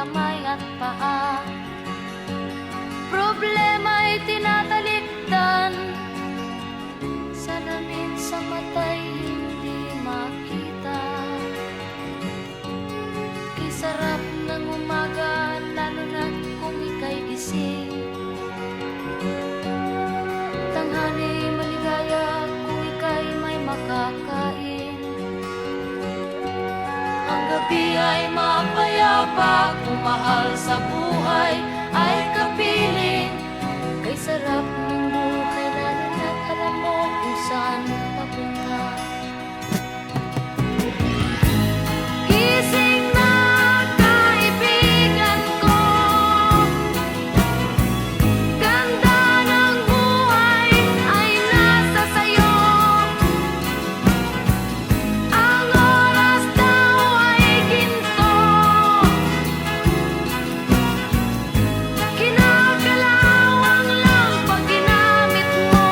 kamay at paa. Problema'y tinatalikdan, salamin sa mata'y hindi makita. Kay sarap ng umaga, lalo na kung ika'y gising. Tanghali maligaya kung ika'y may makakain. Ang gabi ay mapayapa, kung mahal sa buhay ay kapiling. Kay sarap ng buhay, lalo na't alam mo kung saan papunta. Gising na kaibigan ko, ganda ng buhay ay nasa sayo. Ang oras daw ay ginto, kinakalawang lang pag ginamit mo.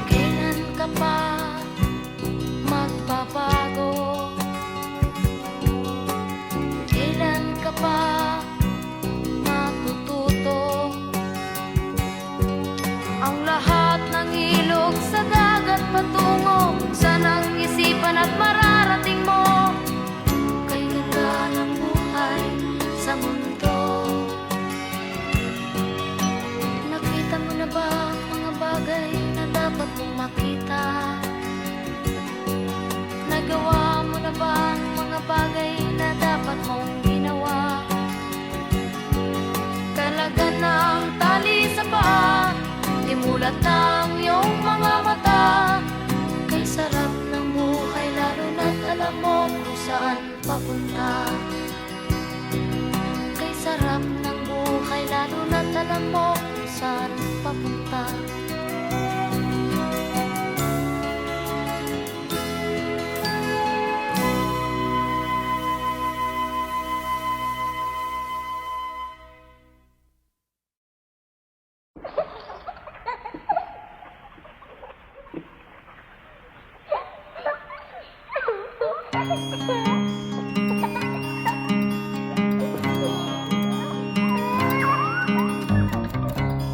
Kailan ka pa magbabago? Kailan ka pa matututo? Ang lahat ng ilog sa dagat patungo, saan ang isipan at mararating mo? Kay ganda ng buhay sa mundo. Nakita mo na ba ang mga bagay na dapat mong makita? Nagawa mo na ba ang mga bagay na dapat mong ginawa? Talaga ng tali sa paa, imulat ng iyong mga mata. Kay sarap ng buhay, lalo na't alam mo kung saan papunta. Kay sarap ng buhay, lalo na't alam mo kung saan papunta.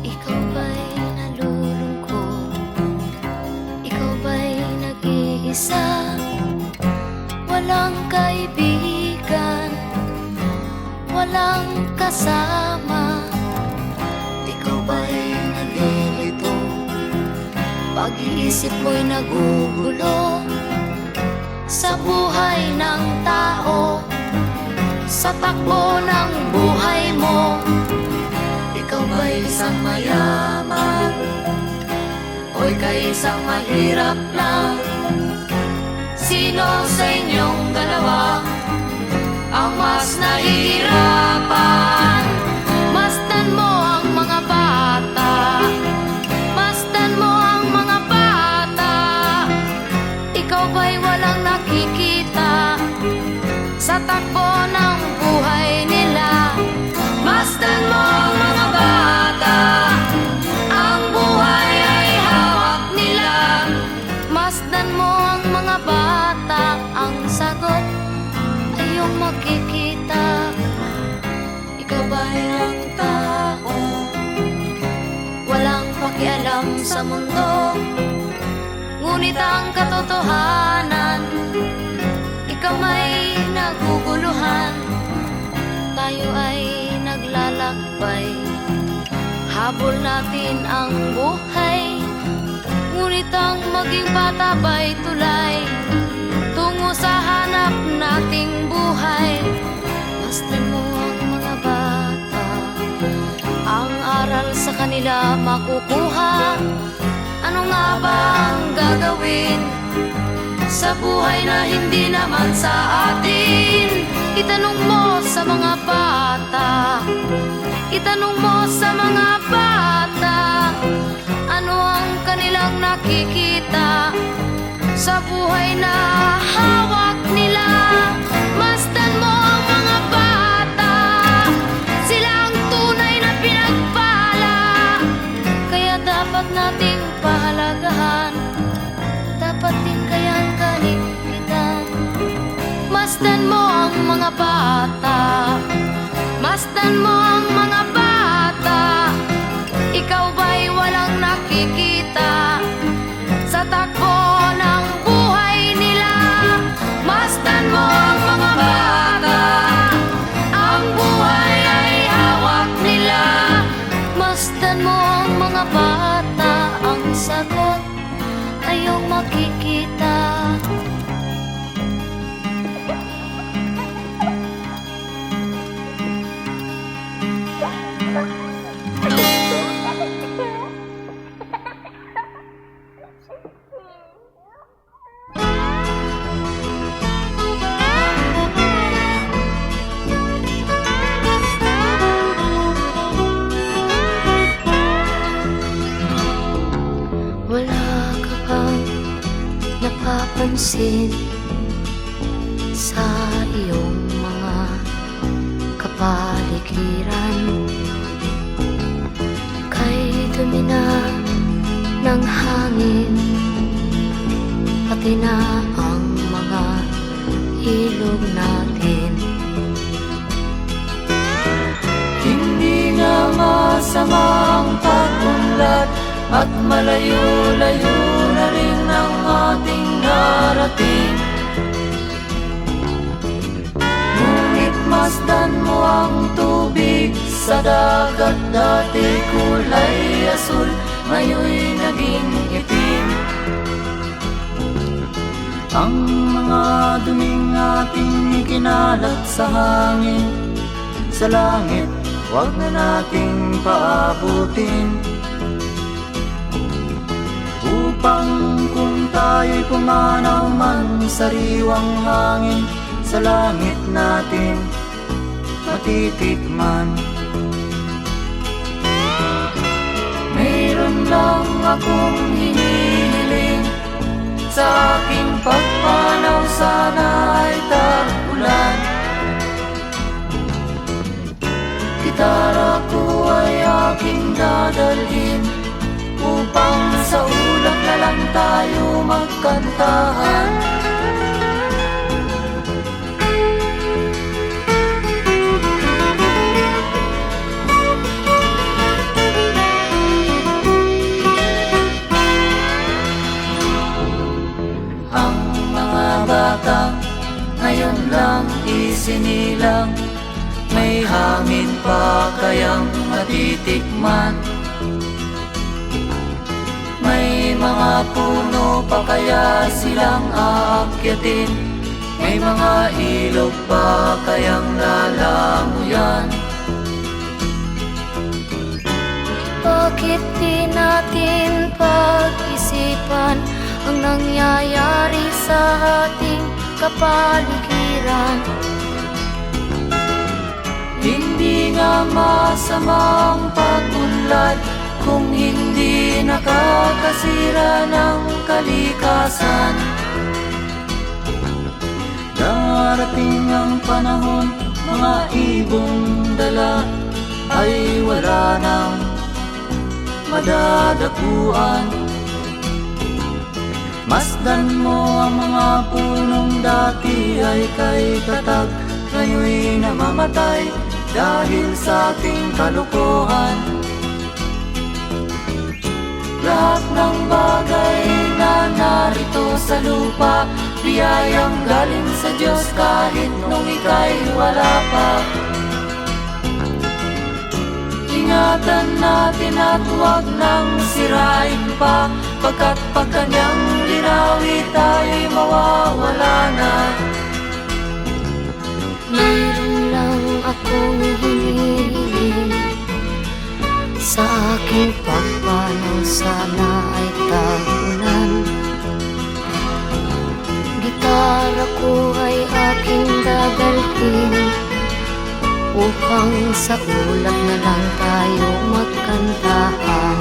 Ikaw ba'y nalulungkot? Ikaw ba'y nag-iisa? Walang kaibigan, walang kasama. Ikaw ba'y nalilito? Pag-iisip mo'y nagugulo sa buhay ng tao, sa takbo ng buhay mo. Ikaw ba'y isang mayaman o ika'y isang mahirap lang? Sino sa inyong dalawa ang mas nahihirapan? Masdan mo ang mga bata, masdan mo ang mga bata. Ikaw ba'y walang nakikita sa takbo ng buhay nila? Masdan mo ang mga bata, ang buhay ay hawak nila. Masdan mo ang mga bata, ang sagot ay iyong makikita. Ikaw ba'y ang tao, walang pakialam sa mundo? Ngunit ang katotohanan, ikaw may naguguluhan. Tayo ay naglalakbay, habol natin ang buhay. Ngunit ang maging bata ba'y tulay tungo sa hanap nating buhay? Masdan mo ang mga bata, ang aral sa kanila makukuha. Ano nga ba ang gagawin sa buhay na hindi naman sa atin? Itanong mo sa mga bata, itanong mo sa mga bata, ano ang kanilang nakikita sa buhay na hawak nila? Masdan mo ang mga bata, sila ang tunay na pinagpala. Kaya dapat nating pahalagahan, dapat din kayang kaligpitan. Masdan mo ang mga bata. Masdan mo ang mga bata. Ikaw ba'y walang nakikita sa takbo ng buhay nila? Masdan mo ang mga bata. Ang buhay ay hawak nila. Masdan mo ang mga bata. Ang sagot ay iyong makikita. Wala ka bang napapansin sa iyong mga kapaligiran? Kay dumi na ng hangin, pati na ang mga ilog natin. Hindi nga masama ang pag-unlad at malayo-layo na rin ang ating narating. Ngunit masdan mo ang tubig sa dagat. Dati kulay asul, ngayon'y naging itim. Ang mga duming ating ikinalat sa hangin, sa langit, huwag na nating paabutin. Upang kung tayo'y pumanaw man sa riwang hangin, sa langit natin matitikman. Mayroon lang akong hinihiling, sa aking pagpanaw sana ay tag-ulan. Gitara ko ay aking dadalhin, upang sa ulap na lang tayo magkantahan. Ang mga bata ngayon lang isinilang, may hangin pa kayang matitikman? May mga puno pa kaya silang aakyatin? May mga ilog pa kayang lalamuyan? Bakit di natin pag-isipan ang nangyayari sa ating kapaligiran? Hindi nga masama ang pag-unlad kung hindi nakakasira ng kalikasan. Darating ang panahon, mga ibong dala ay wala nang madadapuan. Masdan mo ang mga punong dati ay kay katag, ngayon'y namamatay dahil sa ating kalokohan. Lahat ng bagay na narito sa lupa, biyayang galing sa Diyos kahit nung ika'y wala pa. Ingatan natin at huwag nang sirain pa, pagkat pag kanyang linawi tayo'y mawawala na. Mayroon lang akong hinihiling, sa aking pagpanaw sana ay tag-ulan. Gitara ko ay aking dadalhin, upang sa ulap na lang tayo magkantahan.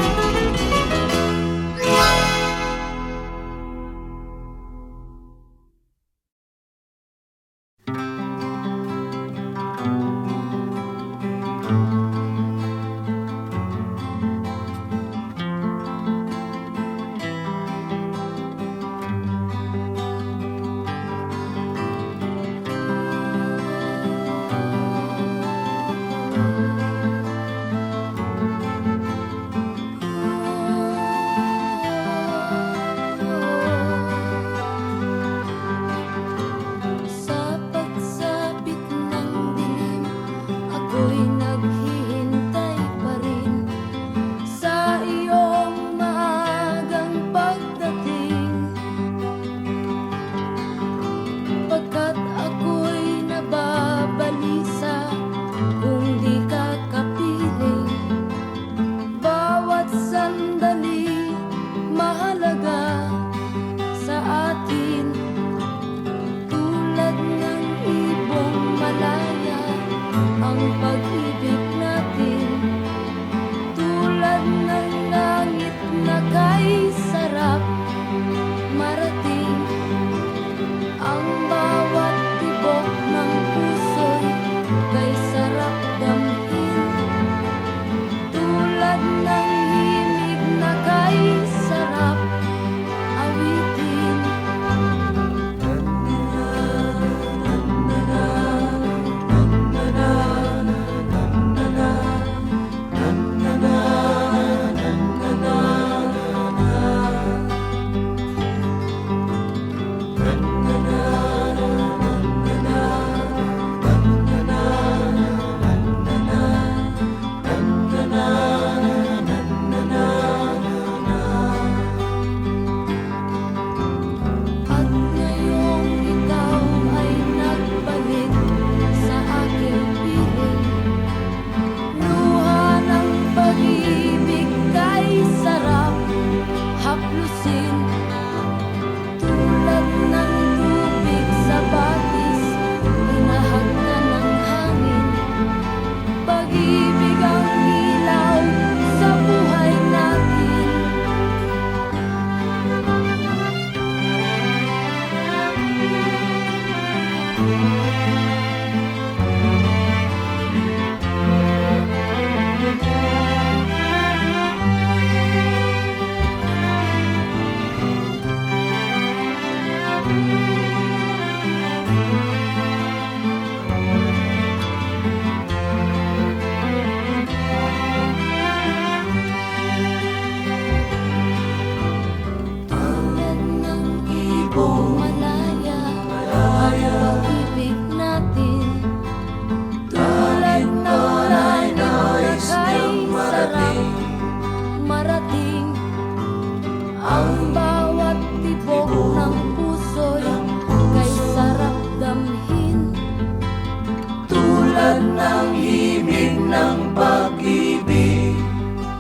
tulad ng himig ng pag-ibig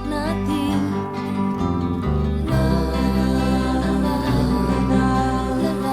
natin. La la la la la la la la.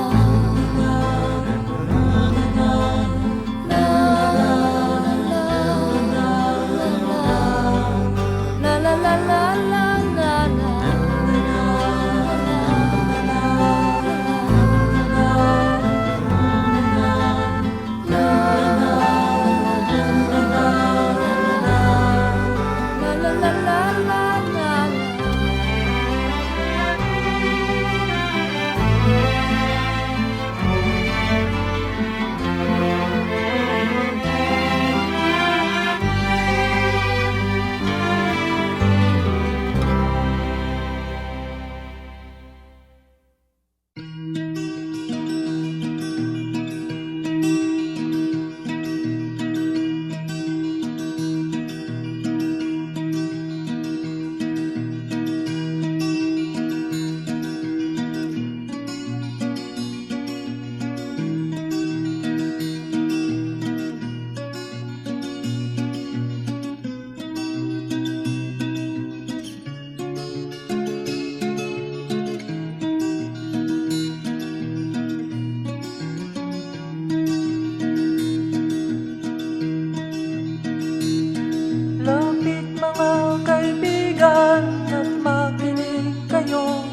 Lapit mga kaibigan at makinig kayo.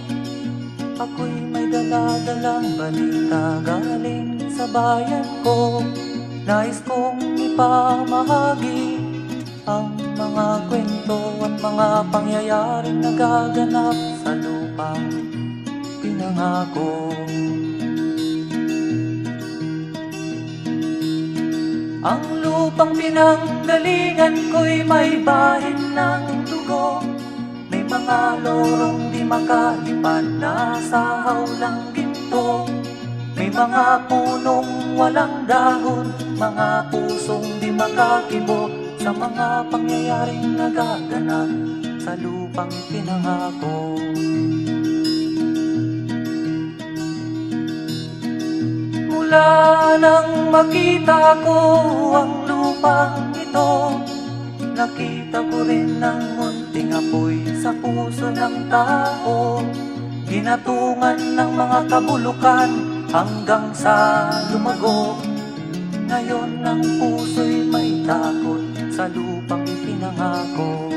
Ako'y may dala-dalang balita galing sa bayan ko. Nais kong ipamahagi ang mga kwento at mga pangyayaring nagaganap sa lupang pinangako. Ang lupang pinanggalingan ko'y may bahin ng dugo. May mga lorong di makalipad na sa hawlang ginto. May mga punong walang dahon, mga pusong di makakibo sa mga pangyayaring nagaganap sa lupang pinangako. Mula nang makita ko ang lupang ito, nakita ko rin ang munting apoy sa puso ng tao. Ginatungan ng mga kabulukan hanggang sa lumago. Ngayon ang puso'y may takot sa lupang pinangako.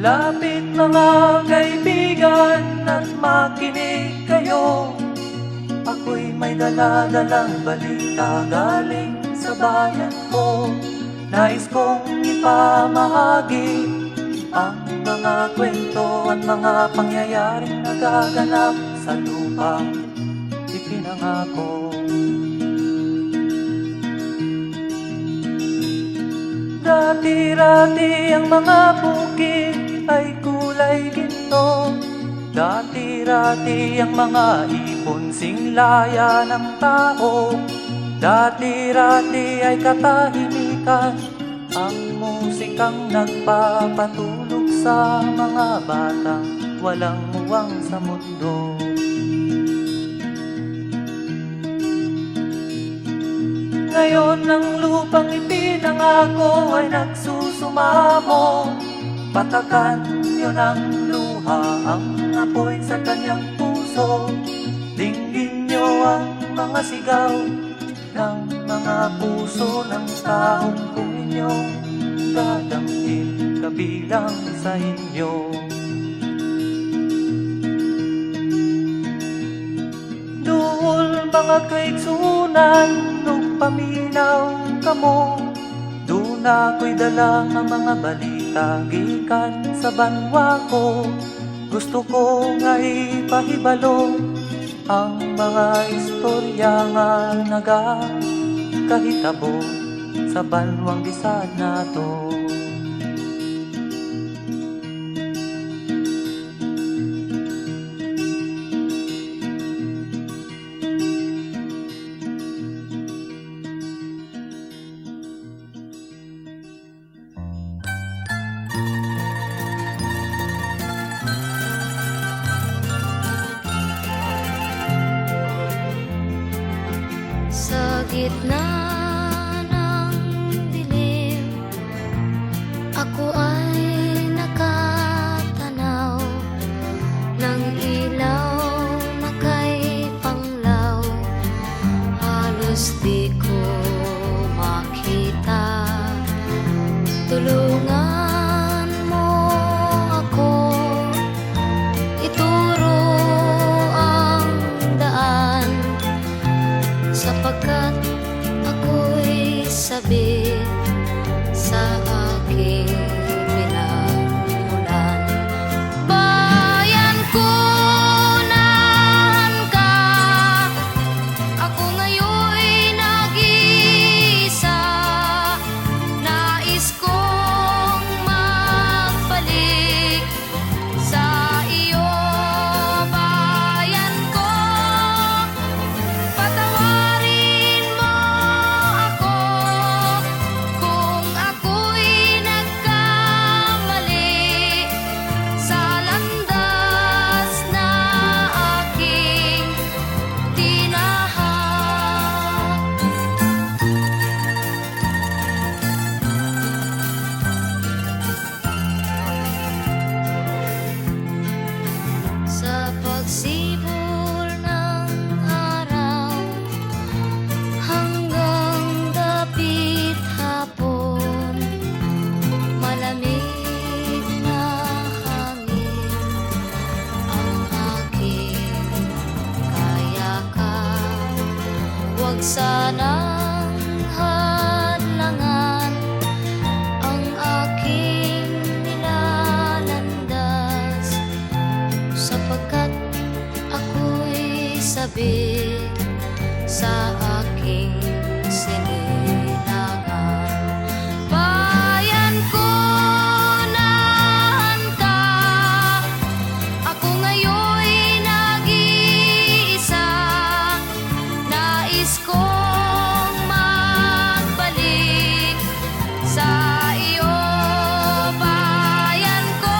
Lapit mga kaibigan at makinig kayo. Ako'y may dala-dalang balita galing sa bayan ko. Nais kong ipamahagi ang mga kwento at mga pangyayaring nagaganap sa lupang ipinangako. Dati-rati ang mga bukid ay kulay ginto. Dati-rati ang mga ibon singlaya ng tao. Dati-rati ay katahimikan ang musikang nagpapatulog sa mga batang walang muwang sa mundo. Ngayon ang lupang ipinangako ay nagsusumamo. Patakan yun ang luha, ang apoy sa kanyang puso. Dinggin nyo ang mga sigaw ng mga puso ng taong kung inyong dadamhin kabilang sa inyo. Duol mga kaigsunan, nung paminaw kamo, doon ako'y dala ang mga balita gikan sa banwa ko. Gusto ko nga ipahibalo ang mga istorya nga nagakahitabo sa banwang bisad nato. gitna ng dilim, ako ay nakatanaw ng ilaw na kay panglaw. Halos di ko makita. Tulungan mo ako, ituro ang daan, sapagkat ako'y sabik sa aking pinagmulan. Bayan ko, nahan ka, ako ngayon'y nag-iisa. Nais kong magbalik sa iyo, bayan ko. Patawarin mo ako kung ako'y nagkamali sa landas na aking tinahak. Sa pagsibol ng araw hanggang dapit hapon, malamig na hangin ang aking kayakap. Huwag sanang hadlangan ang aking nilalandas, sapagkat ako'y sabik sa aking sinilangan. Bayan ko, nahan ka, ako ngayon'y nag-iisa. Nais kong magbalik sa iyo, bayan ko.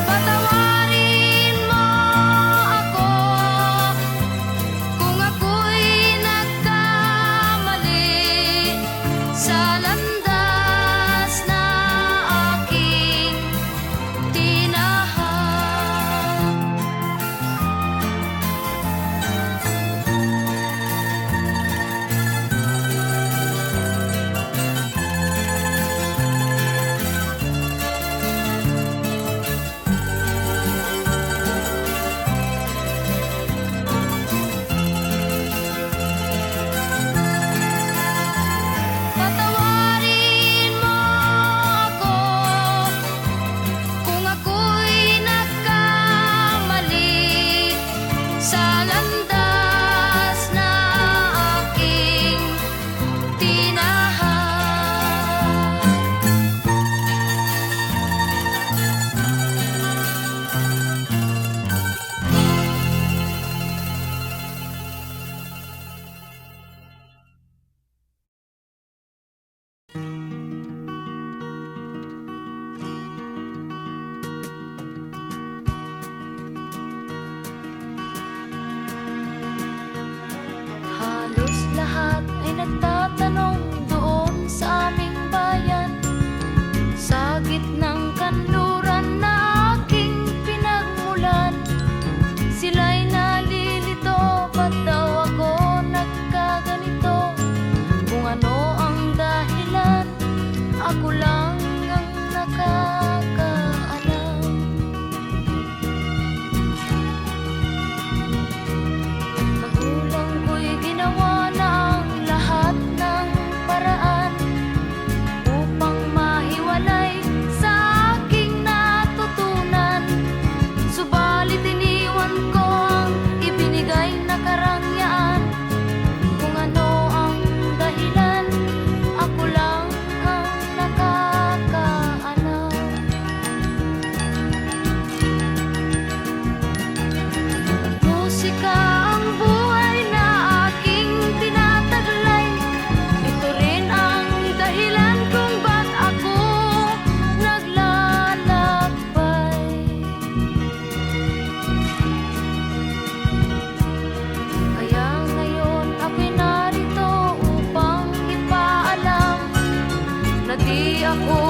Patawarin mo ako ako